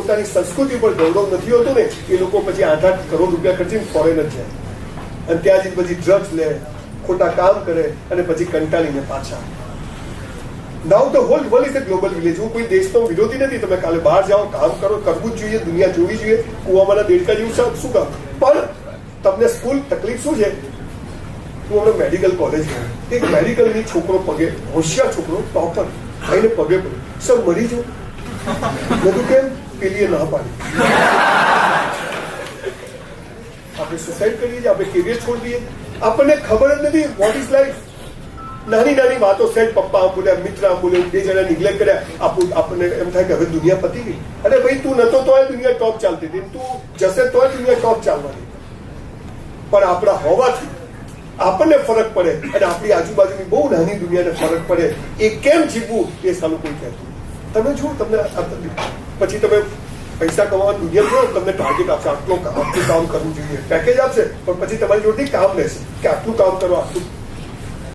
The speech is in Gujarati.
પોતાની સંસ્કૃતિ પર ગૌરવ નથી હોતું ને એ લોકો પછી 8-8 કરોડ રૂપિયા ખર્ચીને ફોરેન જ જાય અને ત્યાં જઈને પછી ડ્રગ્સ લે, ખોટા કામ કરે અને પછી કંટાળીને પાછા. નાઉ the hall world is a global village. હું કોઈ દેશનો વિરોધી નથી. તમે કાલે બહાર જાઓ, કામ કરો, કરવું જ જોઈએ, દુનિયા જોવી જોઈએ. કુવામાંના દેડકા જેવું શું કામ? પણ તમને સ્કૂલ તકલીફ શું છે? હું હમણાં મેડિકલ કોલેજ ગયો, એક મેડિકલની છોકરો પગે, હોશિયાર છોકરો, ટોપર, આઈને પગે પડ્યો, સર મરી જાઓ. બધું કેમ? પેલીએ ના પાડી. આપણે સુસાઇડ કરીએ છીએ, આપણે કેરિયર છોડી દઈએ. આપણને ખબર જ નથી વોટ ઇઝ લાઈફ. નાની નાની વાતો સેટ, પપ્પા આમ બોલ્યા, મિત્ર આમ બોલ્યા, 2 જણા નિગ્લેક્ટ કર્યા, આપણને એમ થાય કે હવે દુનિયા પતી ગઈ. અરે ભાઈ, તું નતો તોય દુનિયા ટોપ ચાલતી હતી, તું જશે તોય દુનિયા ટોપ ચાલવાની. પણ આપણા હોવાથી આપણને ફરક પડે અને આપણી આજુબાજુની બહુ નાની દુનિયાને ફરક પડે. એ કેમ જીવવું એ સાલું કોઈ કહેતું. તમે જુઓ, તમને પછી તમે પૈસા કમાવાની દુનિયા જો તમને ટાર્ગેટ આપશે, આટલું કામ કરવું જોઈએ, પેકેજ આપશે, પણ પછી તમારી જોડેથી કામ લેશે કે આટલું કામ કરો, આટલું